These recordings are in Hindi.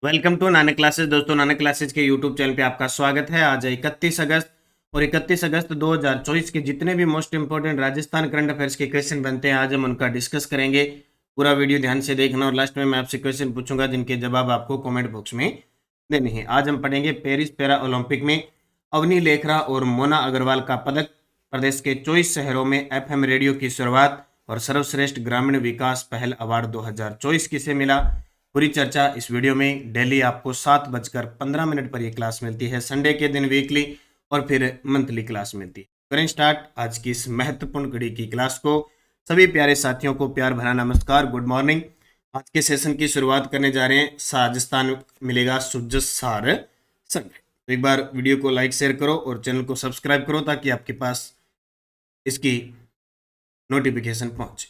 Welcome to Nanak classes. दोस्तों, नानक क्लासेस के यूट्यूब चैनल पे आपका स्वागत है। आज है 31 अगस्त और 31 अगस्त 2024 के जितने भी most important Rajasthan current affairs के क्वेश्चन बनते हैं, आज हम उनका डिस्कस करेंगे। पूरा वीडियो ध्यान से देखना और लास्ट में मैं आपसे क्वेश्चन पूछूंगा जिनके जवाब आपको कॉमेंट बॉक्स में देने हैं। आज हम पढ़ेंगे पेरिस पैरा ओलंपिक में अवनी लेखरा और मोना अग्रवाल का पदक, प्रदेश के 24 शहरों में FM रेडियो की शुरुआत और सर्वश्रेष्ठ ग्रामीण विकास पहल अवार्ड 2024 किसे मिला। पूरी चर्चा इस वीडियो में। डेली आपको 7:15 पर ये क्लास मिलती है, संडे के दिन वीकली और फिर मंथली क्लास मिलती है। करें स्टार्ट आज की इस महत्वपूर्ण कड़ी की क्लास को। सभी प्यारे साथियों को प्यार भरा नमस्कार, गुड मॉर्निंग। आज के सेशन की शुरुआत करने जा रहे हैं। राजस्थान मिलेगा सुजसार संघ। तो एक बार वीडियो को लाइक शेयर करो और चैनल को सब्सक्राइब करो ताकि आपके पास इसकी नोटिफिकेशन पहुंचे।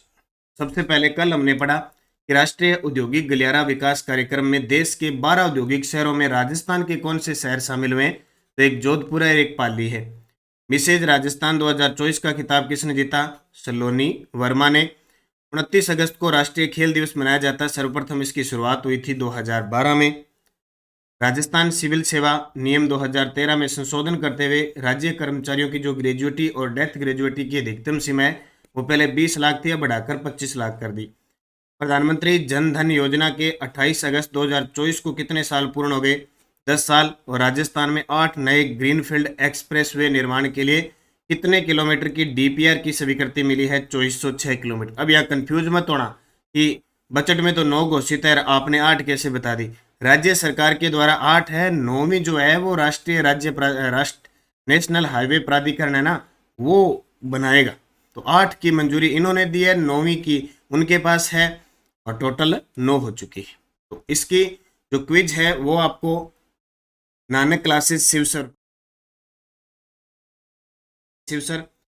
सबसे पहले कल हमने पढ़ा कि राष्ट्रीय औद्योगिक गलियारा विकास कार्यक्रम में देश के 12 औद्योगिक शहरों में राजस्थान के कौन से शहर शामिल हुए। तो एक जोधपुर है, एक पाली है। मिसेज राजस्थान 2024 का खिताब किसने जीता? सलोनी वर्मा ने। 29 अगस्त को राष्ट्रीय खेल दिवस मनाया जाता है। सर्वप्रथम इसकी शुरुआत हुई थी 2012 में। राजस्थान सिविल सेवा नियम 2013 में संशोधन करते हुए राज्य कर्मचारियों की जो ग्रेजुएटी और डेथ ग्रेजुएटी की अधिकतम सीमा है वो पहले 20 लाख थी, अब बढ़ाकर 25 लाख कर दी। प्रधानमंत्री जन धन योजना के 28 अगस्त 2024 को कितने साल पूर्ण हो गए? 10 साल। और राजस्थान में 8 नए ग्रीनफील्ड एक्सप्रेसवे निर्माण के लिए कितने किलोमीटर की DPR की स्वीकृति मिली है? 2406 किलोमीटर। अब यहाँ कंफ्यूज मत होना कि बजट में तो 9 घोषित है, आपने 8 कैसे बता दी। राज्य सरकार के द्वारा 8 है, 9वीं जो है वो राष्ट्र नेशनल हाईवे प्राधिकरण है ना, वो बनाएगा। तो 8 की मंजूरी इन्होंने दी है, 9वीं की उनके पास है और टोटल 9 हो चुकी है। तो इसकी जो क्विज है वो आपको नानक क्लासेस शिवसर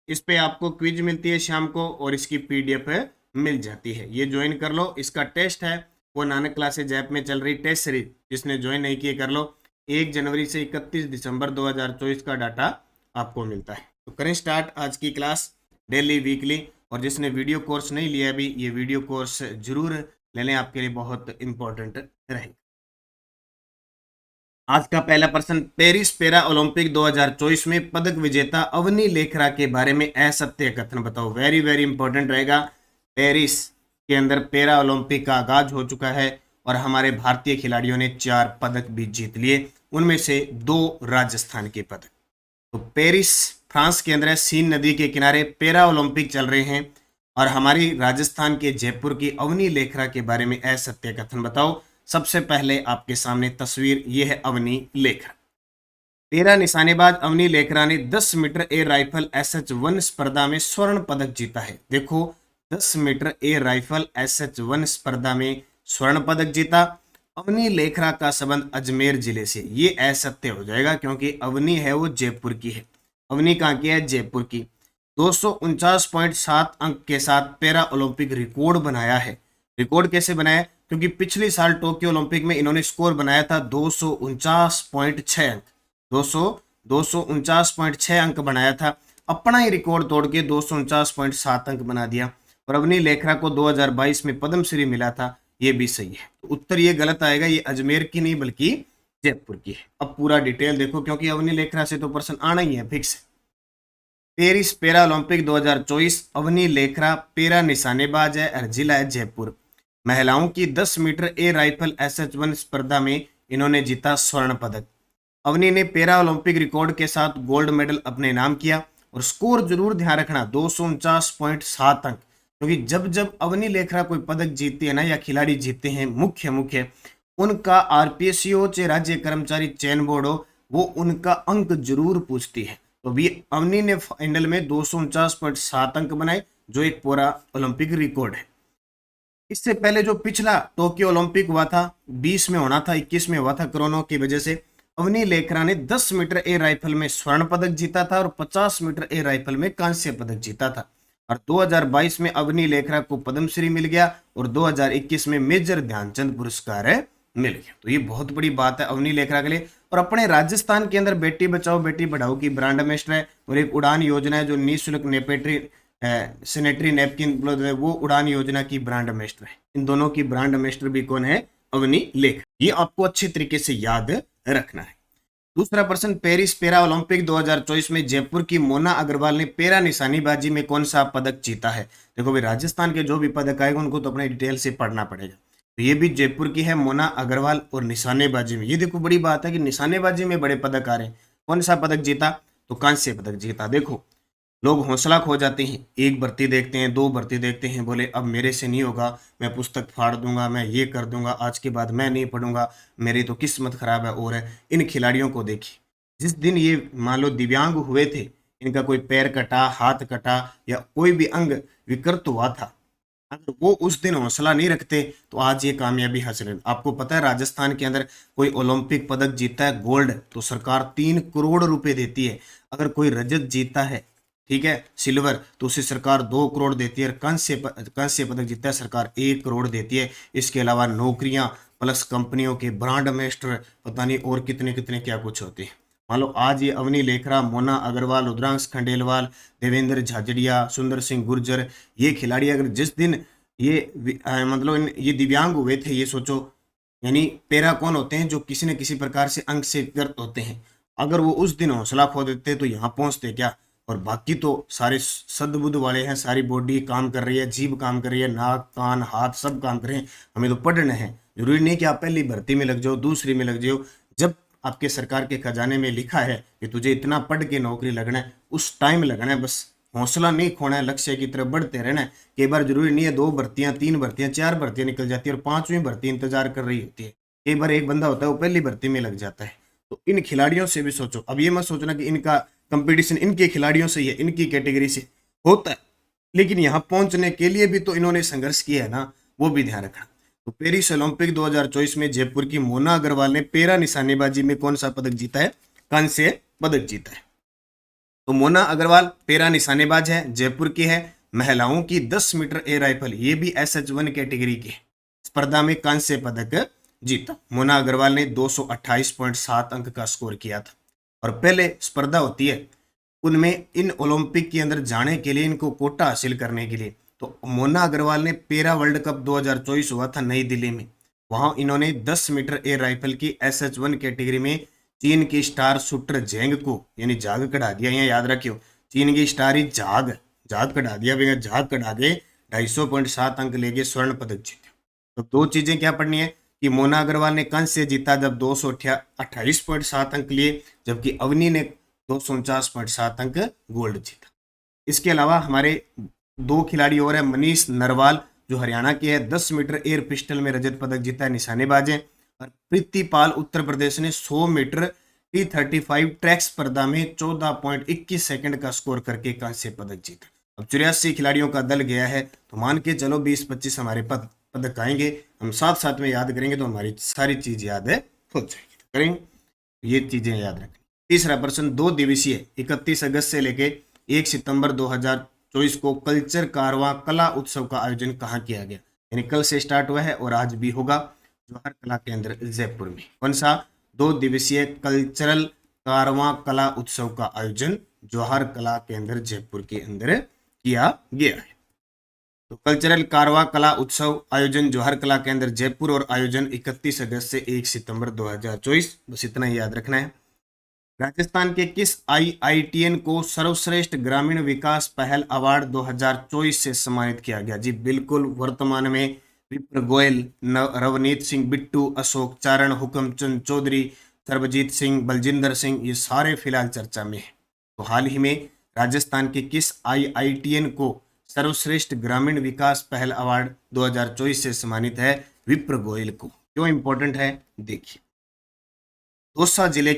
इस पे आपको क्विज मिलती है शाम को और इसकी PDF मिल जाती है। ये ज्वाइन कर लो। इसका टेस्ट है वो नानक क्लासेज ऐप में चल रही टेस्ट सीरीज, जिसने ज्वाइन नहीं किए कर लो। 1 जनवरी से 31 दिसंबर 2024 का डाटा आपको मिलता है। तो करें स्टार्ट आज की क्लास डेली वीकली। और जिसने वीडियो कोर्स नहीं लिया अभी, ये वीडियो कोर्स जरूर ले लें, आपके लिए बहुत इंपॉर्टेंट रहेगा। आज का पहला प्रश्न, पेरिस पैरा ओलंपिक 2024 में पदक विजेता अवनी लेखरा के बारे में असत्य कथन बताओ। वेरी वेरी इंपॉर्टेंट रहेगा। पेरिस के अंदर पैरा ओलंपिक का आगाज हो चुका है और हमारे भारतीय खिलाड़ियों ने 4 पदक भी जीत लिए, उनमें से 2 राजस्थान के पदक। तो पेरिस फ्रांस के अंदर सीन नदी के किनारे पैरा ओलंपिक चल रहे हैं और हमारी राजस्थान के जयपुर की अवनी लेखरा के बारे में असत्य कथन बताओ। सबसे पहले आपके सामने तस्वीर ये है अवनी लेखरा। पैरा निशानेबाज अवनी लेखरा ने 10 मीटर एयर राइफल SH1 स्पर्धा में स्वर्ण पदक जीता है। देखो, 10 मीटर एयर राइफल SH1 स्पर्धा में स्वर्ण पदक जीता। अवनी लेखरा का संबंध अजमेर जिले से, ये असत्य हो जाएगा क्योंकि अवनी है वो जयपुर की है। अवनी कहाँ की है? जयपुर की। 249.7 अंक के साथ पैरा ओलंपिक रिकॉर्ड बनाया है। रिकॉर्ड कैसे बनाया? क्योंकि पिछले साल टोक्यो ओलंपिक में इन्होंने स्कोर बनाया था 249.6 अंक। 249.6 अंक बनाया था, अपना ही रिकॉर्ड तोड़ के 249.7 अंक बना दिया। और अवनी लेखरा को 2022 में पद्मश्री मिला था, ये भी सही है। तो उत्तर ये गलत आएगा, ये अजमेर की नहीं बल्कि जयपुर की है। अब पूरा डिटेल देखो क्योंकि अवनी लेखरा से तो प्रश्न आना ही है fix. Paris para Olympic 2024, Avani Lekhara para निशानेबाज है और जिला है जयपुर। महिलाओं की 10 मीटर एयर राइफल SH1 स्पर्धा में इन्होंने जीता स्वर्ण पदक। अवनी ने पैरा ओलंपिक रिकॉर्ड के साथ गोल्ड मेडल अपने नाम किया। और स्कोर जरूर ध्यान रखना 249.7 अंक, क्योंकि जब जब अवनी लेखरा कोई पदक जीतती है ना या खिलाड़ी जीतते हैं मुख्य उनका RPSC हो चाहे राज्य कर्मचारी चयन बोर्ड हो, वो उनका अंक जरूर पूछती है। तो भी अवनी ने फाइनल में 249.7 अंक बनाए, जो एक पूरा ओलंपिक रिकॉर्ड है। इससे पहले जो पिछला टोक्यो ओलंपिक हुआ था 20 में होना था, 21 में हुआ था कोरोना की वजह से, अवनी लेखरा ने 10 मीटर एयर राइफल में स्वर्ण पदक जीता था और 50 मीटर एयर राइफल में कांस्य पदक जीता था। और 2022 में अवनी लेखरा को पद्मश्री मिल गया और 2021 में मेजर ध्यानचंद पुरस्कार मिल गया। तो ये बहुत बड़ी बात है अवनी लेखरा के लिए। और अपने राजस्थान के अंदर बेटी बचाओ बेटी पढ़ाओ की ब्रांड एम्बेसडर है और एक उड़ान योजना है जो निःशुल्क सैनिटरी नैपकिन, वो उड़ान योजना की ब्रांड एम्बेसडर है। इन दोनों की ब्रांड एम्बेसडर भी कौन है? अवनी लेखा, ये आपको अच्छे तरीके से याद रखना है। दूसरा प्रश्न, पेरिस पैरा ओलंपिक 2024 में जयपुर की मोना अग्रवाल ने पैरा निशानेबाजी में कौन सा पदक जीता है? देखो भाई, राजस्थान के जो भी पदक आएगा उनको तो अपने डिटेल से पढ़ना पड़ेगा। तो ये भी जयपुर की है मोना अग्रवाल, और निशानेबाजी में ये देखो बड़ी बात है कि निशानेबाजी में बड़े पदक आ रहे हैं। कौन सा पदक जीता? तो कांस्य पदक जीता। देखो, लोग हौसला खो जाते हैं, एक भर्ती देखते हैं, दो भर्ती देखते हैं, बोले अब मेरे से नहीं होगा, मैं पुस्तक फाड़ दूंगा, मैं ये कर दूंगा, आज के बाद मैं नहीं पढ़ूंगा, मेरी तो किस्मत खराब है। और है, इन खिलाड़ियों को देखिए, जिस दिन ये मान लो दिव्यांग हुए थे, इनका कोई पैर कटा, हाथ कटा या कोई भी अंग विकृत हुआ था, अगर वो उस दिन हौसला नहीं रखते तो आज ये कामयाबी हासिल है। आपको पता है राजस्थान के अंदर कोई ओलंपिक पदक जीता है गोल्ड तो सरकार 3 करोड़ रुपए देती है। अगर कोई रजत जीता है, ठीक है, सिल्वर, तो उसे सरकार 2 करोड़ देती है। कांस्य पदक जीता है सरकार 1 करोड़ देती है। इसके अलावा नौकरियां प्लस कंपनियों के ब्रांड एम्बेसडर, पता नहीं और कितने कितने क्या कुछ होते हैं। मान लो आज ये अवनी लेखरा, मोना अग्रवाल, रुद्रांश खंडेलवाल, देवेंद्र झाझड़िया, सुंदर सिंह गुर्जर, ये खिलाड़ी अगर जिस दिन ये मतलब ये दिव्यांग हुए थे, ये सोचो, यानी पैरा कौन होते हैं? जो किसी न किसी प्रकार से अंग से ग्रस्त होते हैं। अगर वो उस दिन हौसला खो देते तो यहाँ पहुंचते क्या? और बाकी तो सारे सद्बुद्ध वाले हैं, सारी बॉडी काम कर रही है, जीभ काम कर रही है, नाक कान हाथ सब काम कर रहे हैं। हमें तो पढ़ना है, जरूरी नहीं कि आप पहली भर्ती में लग जाओ, दूसरी में लग जाओ। जब आपके सरकार के खजाने में लिखा है कि तुझे इतना पढ़ के नौकरी लगना है, उस टाइम लगना है। बस हौसला नहीं खोना है, लक्ष्य की तरफ बढ़ते रहना है। कई बार जरूरी नहीं है 2 भर्तियां, 3 भर्तियां, 4 भर्तियां निकल जाती है और 5वीं भर्ती इंतजार कर रही होती है। कई बार एक बंदा होता है वो पहली भर्ती में लग जाता है। तो इन खिलाड़ियों से भी सोचो। अब ये मत सोचना कि इनका कंपटीशन इनके खिलाड़ियों से ही है, इनकी कैटेगरी से होता है, लेकिन यहाँ पहुंचने के लिए भी तो इन्होंने संघर्ष किया है ना, वो भी ध्यान रखना। तो पेरिस ओलंपिक 2024 में जयपुर की मोना अग्रवाल ने पैरा निशानेबाजी में कौन सा पदक जीता है? कांस्य पदक जीता है। तो मोना अग्रवाल पैरा निशानेबाज है, जयपुर की है। महिलाओं की 10 मीटर एयर राइफल, ये भी SH1 कैटेगरी की स्पर्धा में कांस्य पदक जीता। मोना अग्रवाल ने 228.7 अंक का स्कोर किया था। और पहले स्पर्धा होती है उनमें, इन ओलंपिक के अंदर जाने के लिए, इनको कोटा हासिल करने के लिए, तो मोना अग्रवाल ने पैरा वर्ल्ड कप 2024 हुआ था नई दिल्ली में, वहां इन्होंने 10 मीटर एयर राइफल की SH1 कैटेगरी में चीन की स्टार शूटर जेंग को, यानी झाग कढ़ा दिया। यहाँ याद रखियो, चीन की स्टार ही झाग झाग कढ़ा दिया, झाग कढ़ा के 250.7 अंक लेके स्वर्ण पदक जीते। तो दो चीजें क्या पढ़नी है कि मोना अग्रवाल ने कांस्य जीता जब 228.7 अंक लिए, जबकि अवनी ने 249.7 अंक गोल्ड जीता। इसके अलावा हमारे 2 खिलाड़ी और है, मनीष नरवाल जो हरियाणा के है, 10 मीटर एयर पिस्टल में रजत पदक जीता है, निशानेबाज है। और प्रीतिपाल उत्तर प्रदेश ने 100 मीटर T35 ट्रैक स्पर्धा में 14.21 सेकंड का स्कोर करके कांस्य पदक जीता। अब 84 खिलाड़ियों का दल गया है, तो मान के चलो 20-25 हमारे पदक आएंगे, हम साथ साथ में याद करेंगे तो हमारी सारी चीज याद है हो जाएगी। करेंगे ये चीजें याद रखें। तीसरा प्रश्न, 2 दिवसीय 31 अगस्त से लेके 1 सितंबर 2024 को कल्चर कारवां कला उत्सव का आयोजन कहाँ किया गया? यानी कल से स्टार्ट हुआ है और आज भी होगा, जवाहर कला केंद्र जयपुर में। कौन सा? 2 दिवसीय कल्चरल कारवां कला उत्सव का आयोजन जवाहर कला केंद्र जयपुर के अंदर किया गया है। तो कल्चरल कारवां कला उत्सव आयोजन जवाहर कला केंद्र जयपुर, और आयोजन 31 अगस्त से 1 सितंबर 2024। बस इतना ही याद रखना है। राजस्थान के किस IITN को सर्वश्रेष्ठ ग्रामीण विकास पहल अवार्ड 2024 से सम्मानित किया गया? जी बिल्कुल, वर्तमान में विप्र गोयल, रवनीत सिंह बिट्टू, अशोक चारण, हुक्मचंद चौधरी, सर्वजीत सिंह, बलजिंदर सिंह, ये सारे फिलहाल चर्चा में है। तो हाल ही में राजस्थान के किस IITN को सर्वश्रेष्ठ ग्रामीण विकास पहल अवार्ड 2024 से सम्मानित है? विप्र गोयल को। क्यों इंपॉर्टेंट है देखिए, दौसा जिले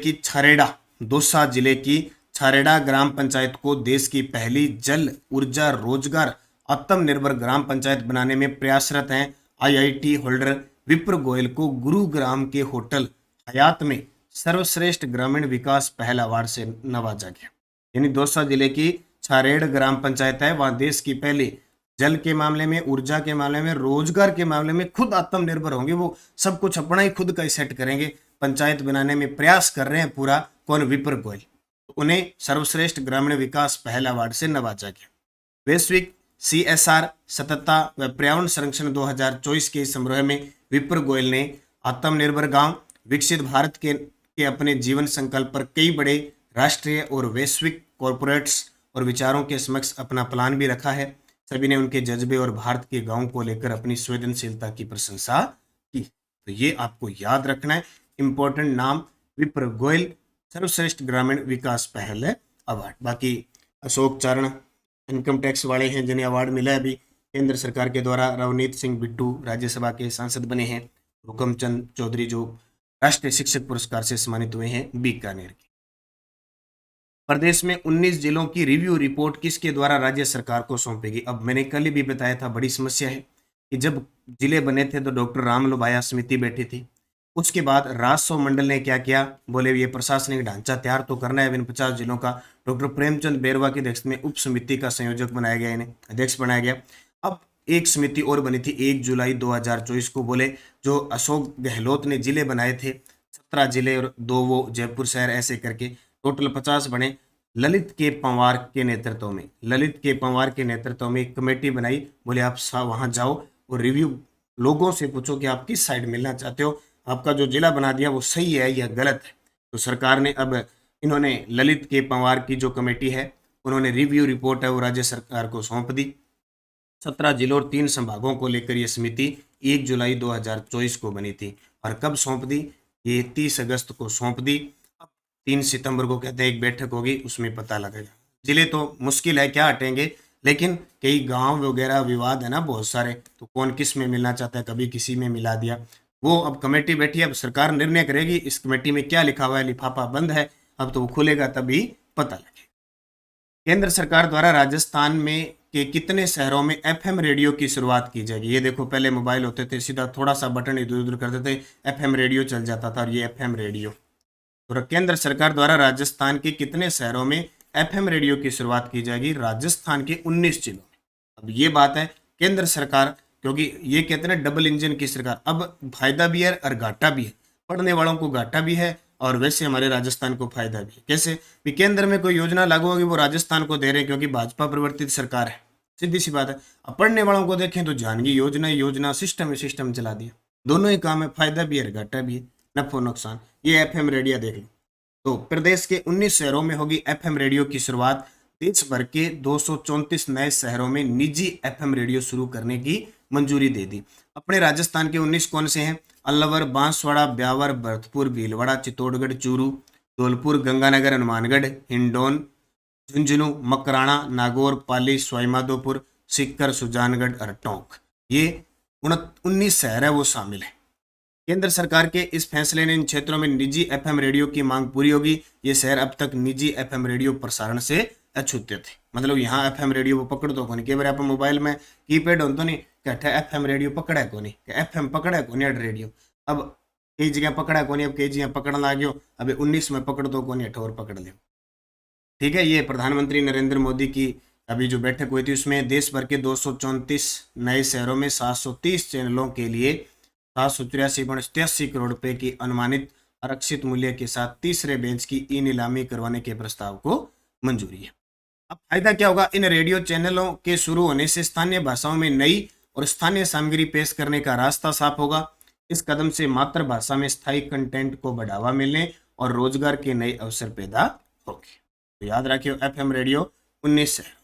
की छारेड़ा ग्राम पंचायत को देश की पहली जल ऊर्जा रोजगार आत्मनिर्भर ग्राम पंचायत बनाने में प्रयासरत हैं IIT होल्डर विप्र गोयल को गुरुग्राम के होटल हयात में सर्वश्रेष्ठ ग्रामीण विकास पहल अवार्ड से नवाजा गया। यानी दौसा जिले की छारेड़ ग्राम पंचायत है, वहां देश की पहली जल के मामले में, ऊर्जा के मामले में, रोजगार के मामले में खुद आत्मनिर्भर होंगे। वो सब कुछ अपना ही खुद का ही सेट करेंगे, पंचायत बनाने में प्रयास कर रहे हैं पूरा। कौन? विप्र गोयल। तो उन्हें सर्वश्रेष्ठ ग्रामीण विकास पहल अवार्ड से नवाजा गया। वैश्विक CSR सततता व पर्यावरण संरक्षण 2024 के समारोह में विप्र गोयल ने आत्मनिर्भर गांव विकसित भारत के अपने जीवन संकल्प पर कई बड़े राष्ट्रीय और वैश्विक कॉरपोरेट्स और विचारों के समक्ष अपना प्लान भी रखा है। सभी ने उनके जज्बे और भारत के गांव को लेकर अपनी संवेदनशीलता की प्रशंसा की। तो ये आपको याद रखना है, इंपॉर्टेंट नाम विप्र गोयल, सर्वश्रेष्ठ ग्रामीण विकास पहल अवार्ड। बाकी अशोक चारण इनकम टैक्स वाले हैं जिन्हें अवार्ड मिला है अभी केंद्र सरकार के द्वारा। रवनीत सिंह बिट्टू राज्यसभा के सांसद बने हैं। हुकमचंद चौधरी जो राष्ट्रीय शिक्षक पुरस्कार से सम्मानित हुए हैं बीकानेर के। प्रदेश में 19 जिलों की रिव्यू रिपोर्ट किसके द्वारा राज्य सरकार को सौंपेगी। अब मैंने कल ही भी बताया था, बड़ी समस्या है कि जब जिले बने थे तो डॉक्टर रामलोभाया समिति बैठी थी। उसके बाद राजस्व मंडल ने क्या किया, बोले ये प्रशासनिक ढांचा तैयार तो करना है इन 50 जिलों का। डॉक्टर प्रेमचंद बैरवा की अध्यक्षता में उप समिति का संयोजक बनाया गया, इन्हें अध्यक्ष बनाया गया। अब एक समिति और बनी थी 1 जुलाई 2024 को। बोले जो अशोक गहलोत ने जिले बनाए थे 17 जिले और 2 वो जयपुर शहर, ऐसे करके टोटल 50 बने। ललित के पंवार के नेतृत्व में एक कमेटी बनाई। बोले आप वहां जाओ और रिव्यू लोगों से पूछो कि आप किस साइड मिलना चाहते हो, आपका जो जिला बना दिया वो सही है या गलत है। तो सरकार ने अब इन्होंने ललित के पंवार की जो कमेटी है उन्होंने रिव्यू रिपोर्ट है वो राज्य सरकार को सौंप दी। 17 जिलों और 3 संभागों को लेकर यह समिति 1 जुलाई 2024 को बनी थी। और कब सौंप दी, ये 30 अगस्त को सौंप दी। अब 3 सितंबर को कहते हैं एक बैठक होगी, उसमें पता लगेगा। जिले तो मुश्किल है, क्या हटेंगे, लेकिन कई गांव वगैरह विवाद है ना बहुत सारे, तो कौन किस में मिलना चाहता है, कभी किसी में मिला दिया। वो अब कमेटी बैठी है, अब सरकार निर्णय करेगी इस कमेटी में क्या लिखा हुआ है। लिफाफा बंद है, अब तो वो खुलेगा तभी पता लगेगा। केंद्र सरकार द्वारा राजस्थान में के कितने शहरों में FM रेडियो की शुरुआत की जाएगी। ये देखो, पहले मोबाइल होते थे, सीधा थोड़ा सा बटन इधर उधर करते थे, FM रेडियो चल जाता था। और ये FM रेडियो तो केंद्र सरकार द्वारा राजस्थान के कितने शहरों में FM रेडियो की शुरुआत की जाएगी। राजस्थान के 19 जिलों में। अब ये बात है केंद्र सरकार, क्योंकि ये कहते हैं डबल इंजन की सरकार, अब फायदा भी है और घाटा भी है। पढ़ने वालों को घाटा भी है और वैसे हमारे राजस्थान को फायदा भी है। कैसे भी, केंद्र में कोई योजना लागू होगी वो राजस्थान को दे रहे हैं क्योंकि भाजपा प्रवर्तित सरकार है, सीधी सी बात है। अब पढ़ने वालों को देखें तो जानगी योजना सिस्टम चला दिया। दोनों ही काम है, फायदा भी है घाटा भी है, नफो नुकसान। ये FM रेडियो देख लो। तो प्रदेश के 19 शहरों में होगी FM रेडियो की शुरुआत। देश भर के 234 नए शहरों में निजी FM रेडियो शुरू करने की मंजूरी दे दी। अपने राजस्थान के 19 कौन से हैं? अलवर, बांसवाड़ा, ब्यावर, भरतपुर, भीलवाड़ा, चित्तौड़गढ़, चूरू, धौलपुर, गंगानगर, हनुमानगढ़, हिंडौन, झुंझुनू, मकराना, नागौर, पाली, सवाईमाधोपुर, सीकर, सुजानगढ़ और टोंक। ये 19 शहर है वो शामिल है। केंद्र सरकार के इस फैसले ने इन क्षेत्रों में निजी FM रेडियो की मांग पूरी होगी। ये शहर अब तक निजी FM रेडियो प्रसारण से अछूते थे। मतलब यहाँ FM रेडियो वो पकड़ तो कौन, कई बार आप मोबाइल में कीपैड हो तो नहीं कहते FM रेडियो पकड़ा है कौन, FM पकड़ा है कौन रेडियो। अब कई जगह पकड़ा है कौन, अब कई जगह पकड़ना लगे। अब 19 में पकड़ दो कौन, और पकड़ ले। ठीक है, ये प्रधानमंत्री नरेंद्र मोदी की अभी जो बैठक हुई थी उसमें देश भर के 234 नए शहरों में 730 चैनलों के लिए 783.87 करोड़ रुपए की अनुमानित आरक्षित मूल्य के साथ तीसरे बेंच की ई नीलामी करवाने के प्रस्ताव को मंजूरी है। अब फायदा क्या होगा, इन रेडियो चैनलों के शुरू होने से स्थानीय भाषाओं में नई और स्थानीय सामग्री पेश करने का रास्ता साफ होगा। इस कदम से मातृभाषा में स्थायी कंटेंट को बढ़ावा मिलने और रोजगार के नए अवसर पैदा होंगे। तो याद रखियो FM रेडियो 19 शहर।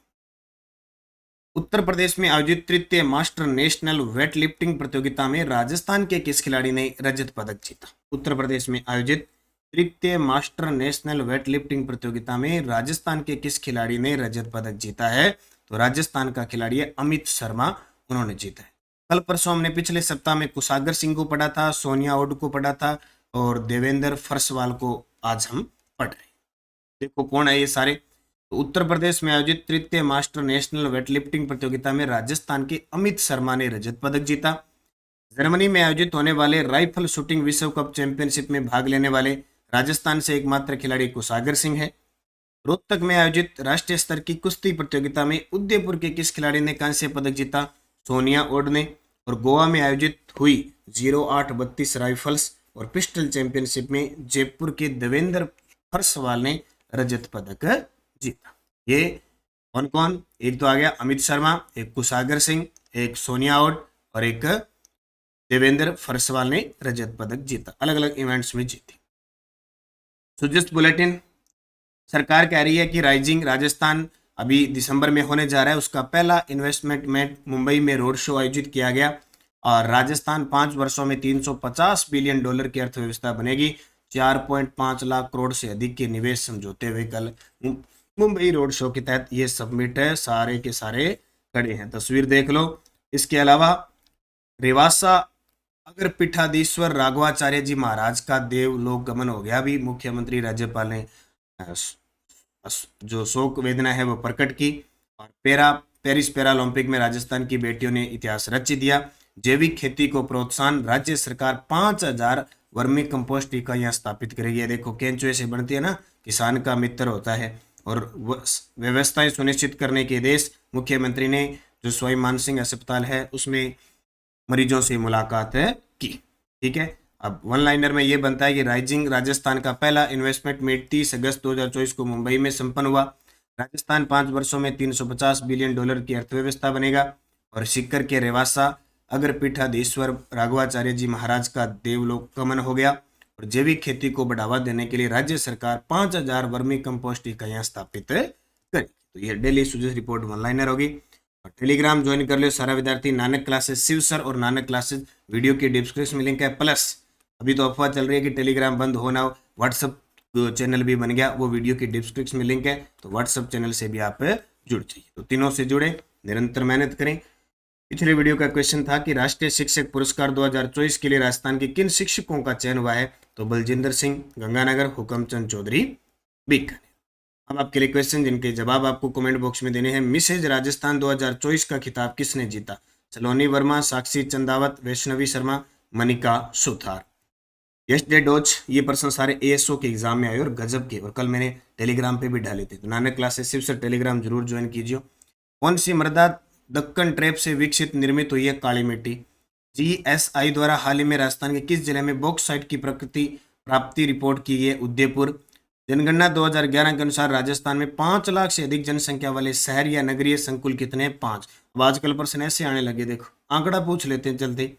उत्तर प्रदेश में आयोजित तृतीय मास्टर नेशनल वेट लिफ्टिंग प्रतियोगिता में राजस्थान के किस खिलाड़ी ने रजत पदक जीता। उत्तर प्रदेश में आयोजित तृतीय मास्टर नेशनल वेट लिफ्टिंग प्रतियोगिता में राजस्थान के किस खिलाड़ी ने रजत पदक जीता है। तो राजस्थान का खिलाड़ी है अमित शर्मा, उन्होंने जीता है। कल परसों हमने पिछले सप्ताह में कुशागर सिंह को पढ़ा था, सोनिया ओड को पढ़ा था और देवेंद्र फरसवाल को आज हम पढ़ रहे हैं। देखो कौन है ये सारे। तो उत्तर प्रदेश में आयोजित तृतीय मास्टर नेशनल वेट लिफ्टिंग प्रतियोगिता में राजस्थान के अमित शर्मा ने रजत पदक जीता। जर्मनी में आयोजित होने वाले राइफल शूटिंग विश्व कप चैंपियनशिप में भाग लेने वाले राजस्थान से एकमात्र खिलाड़ी कुशागर सिंह है। रोहतक में आयोजित राष्ट्रीय स्तर की कुश्ती प्रतियोगिता में उदयपुर के किस खिलाड़ी ने कांस्य पदक जीता। सोनिया ओड ने। और गोवा में आयोजित हुई 0832 राइफल्स और पिस्टल चैंपियनशिप में जयपुर के देवेंद्र फरसवाल ने रजत पदक जीता। ये कौन कौन? एक तो आ गया अमित शर्मा, एक कुशागर सिंह, एक सोनिया आउट और एक देवेंद्र फरसवाल ने रजत पदक जीता, अलग अलग इवेंट्स में जीती। सो जस्ट बुलेटिन, सरकार कह रही है कि राइजिंग राजस्थान अभी दिसंबर में होने जा रहा है, उसका पहला इन्वेस्टमेंट में मुंबई में रोड शो आयोजित किया गया और राजस्थान 5 वर्षों में $350 बिलियन की अर्थव्यवस्था बनेगी। 4.5 लाख करोड़ से अधिक के निवेश समझौते हुए कल मुंबई रोड शो के तहत ये सबमिट है, सारे के सारे खड़े हैं, तस्वीर देख लो। इसके अलावा रेवासा अगर पीठाधीश्वर राघवाचार्य जी महाराज का देवलोक गमन हो गया, भी मुख्यमंत्री राज्यपाल ने जो शोक वेदना है वो प्रकट की। और पेरिस पैरालंपिक में राजस्थान की बेटियों ने इतिहास रच दिया। जैविक खेती को प्रोत्साहन, राज्य सरकार 5000 वर्मी कंपोस्ट इकाइयां स्थापित करेगी। देखो केंचुए से बनती है ना, किसान का मित्र होता है। और व्यवस्थाएं सुनिश्चित करने के आदेश, मुख्यमंत्री ने जो स्वामी मानसिंह अस्पताल है उसमें मरीजों से मुलाकात की। ठीक है, अब वन लाइनर में ये बनता है कि राइजिंग राजस्थान का पहला इन्वेस्टमेंट मीट 30 अगस्त 2024 को मुंबई में संपन्न हुआ। राजस्थान 5 वर्षों में $350 बिलियन की अर्थव्यवस्था बनेगा। और सीकर के रेवासा अगर पीठाधीश्वर राघवाचार्य जी महाराज का देवलोक गमन हो गया। और जैविक खेती को बढ़ावा देने के लिए राज्य सरकार 5000 वर्मी कंपोस्ट इकाइयां स्थापित करेगी। तो ये डेली सुजेस रिपोर्ट वन लाइनर होगी। और टेलीग्राम ज्वाइन कर लो सारा विद्यार्थी, नानक क्लासेस शिव सर और नानक क्लासेस वीडियो की डिस्क्रिप्शन में लिंक है। प्लस अभी तो अफवाह चल रही है कि टेलीग्राम बंद होना, व्हाट्सअप चैनल भी बन गया, वो वीडियो की डिस्क्रिप्शन में लिंक है, तो व्हाट्सअप चैनल से भी आप जुड़ जाइए। तो तीनों से जुड़े, निरंतर मेहनत करें। पिछले वीडियो का क्वेश्चन था कि राष्ट्रीय शिक्षक पुरस्कार 2024 के लिए राजस्थान के किन शिक्षकों का चयन हुआ है? तो बलजिंदर सिंह गंगानगर, हुकमचंद चौधरी बीकानेर। अब आपके लिए क्वेश्चन जिनके जवाब आपको कमेंट बॉक्स में देने हैं। मिसेज राजस्थान 2024 का खिताब किसने जीता? सलोनी वर्मा, साक्षी चंदावत, वैष्णवी शर्मा, मनिका सुथार। यस्टरडे डोज, ये प्रश्न सारे एएसओ के एग्जाम में आए और गजब के, और कल मैंने टेलीग्राम पे भी डाले थे। तो नानक क्लासेस सिर्फ से टेलीग्राम जरूर ज्वाइन कीजिए। कौन सी मृदा दक्कन ट्रैप से विकसित निर्मित हुई है? काली मिट्टी। जीएसआई द्वारा हाल ही में राजस्थान के किस जिले में बॉक्साइट की प्राप्ति रिपोर्ट की गई है? उदयपुर। जनगणना 2011 के अनुसार राजस्थान में 5 लाख से अधिक जनसंख्या वाले शहर या नगरीय संकुल कितने? 5। अब आजकल प्रश्न ऐसे आने लगे, देखो आंकड़ा पूछ लेते हैं चलते।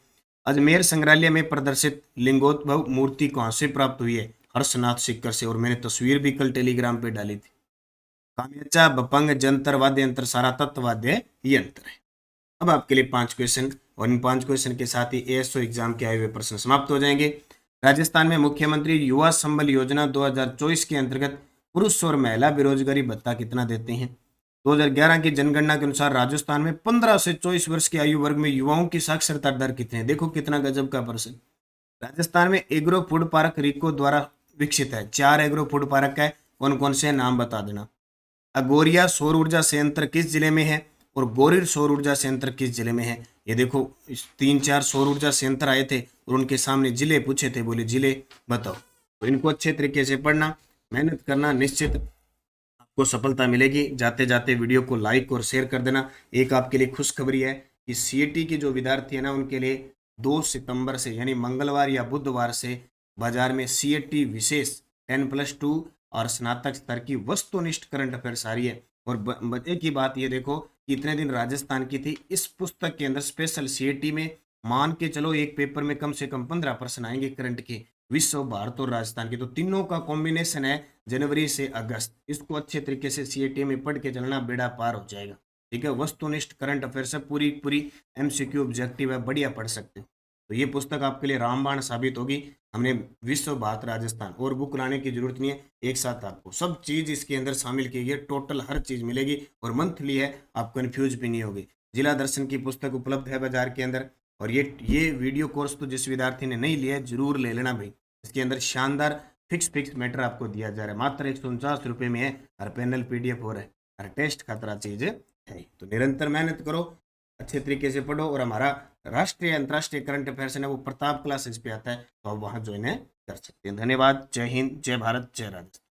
अजमेर संग्रहालय में प्रदर्शित लिंगोद्भव मूर्ति कहाँ से प्राप्त हुई है? हर्षनाथ सीकर से, और मैंने तस्वीर भी कल टेलीग्राम पे डाली थी। काम्याचा, बपंग, जंतर वाद्य यंत्र सारा तत्ववाद्य यंत्र है। अब आपके लिए 5 क्वेश्चन, और इन 5 क्वेश्चन के साथ ही एएसओ एग्जाम के आए हुए प्रश्न समाप्त हो जाएंगे। राजस्थान में मुख्यमंत्री युवा संबल योजना 2024 के अंतर्गत पुरुष और महिला बेरोजगारी भत्ता कितना देते हैं? 2011 की जनगणना के अनुसार राजस्थान में 15 से 24 वर्ष की आयु वर्ग में युवाओं की साक्षरता दर कितनी है? देखो कितना गजब का प्रश्न। राजस्थान में एग्रो फूड पार्क रिको द्वारा विकसित है। 4 एग्रो फूड पार्क है, कौन कौन से नाम बता देना। अगोरिया सौर ऊर्जा संयंत्र किस जिले में है? और गोरिर सौर ऊर्जा संयंत्र किस जिले में है? ये देखो 3-4 सौर ऊर्जा संयंत्र आए थे और उनके सामने जिले पूछे थे, बोले जिले बताओ। तो इनको अच्छे तरीके से पढ़ना, मेहनत करना, निश्चित आपको सफलता मिलेगी। जाते जाते वीडियो को लाइक और शेयर कर देना। एक आपके लिए खुशखबरी है कि सीईटी के जो विद्यार्थी है ना, उनके लिए 2 सितंबर से यानी मंगलवार या बुधवार से बाजार में सीईटी विशेष 10+2 और स्नातक स्तर की वस्तुनिष्ठ करंट अफेयर्स आ रही है। और मजे की बात ये देखो कि इतने दिन राजस्थान की थी, इस पुस्तक के अंदर स्पेशल सीईटी में मान के चलो एक पेपर में कम से कम 15 प्रश्न आएंगे करंट के, विश्व, भारत और राजस्थान के। तो तीनों का कॉम्बिनेशन है जनवरी से अगस्त। इसको अच्छे तरीके से सीईटी में पढ़ के चलना, बेड़ा पार हो जाएगा। ठीक है, वस्तुनिष्ठ करंट अफेयर्स है, पूरी एमसीक्यू ऑब्जेक्टिव है, बढ़िया पढ़ सकते हो। तो ये पुस्तक आपके लिए रामबाण साबित होगी। हमने विश्व, भारत, राजस्थान और बुक लाने की जरूरत नहीं है, एक साथ आपको सब चीज इसके अंदर शामिल की गई, टोटल हर चीज मिलेगी और मंथली है, आप कंफ्यूज भी नहीं होगे। जिला दर्शन की पुस्तक उपलब्ध है बाजार के अंदर। और ये वीडियो कोर्स तो जिस विद्यार्थी ने नहीं लिया है जरूर ले लेना भाई। इसके अंदर शानदार फिक्स मैटर आपको दिया जा रहा है, मात्र 149 रुपये में है। हर पैनल PDF हो रहा है, हर टेस्ट खतरा चीज है। तो निरंतर मेहनत करो, अच्छे तरीके से पढ़ो। और हमारा राष्ट्रीय अंतर्राष्ट्रीय करंट अफेयर्स है वो प्रताप क्लासेस पे आता है, तो आप वहां ज्वाइन कर सकते हैं। धन्यवाद। जय हिंद, जय भारत, जय राजस्थान।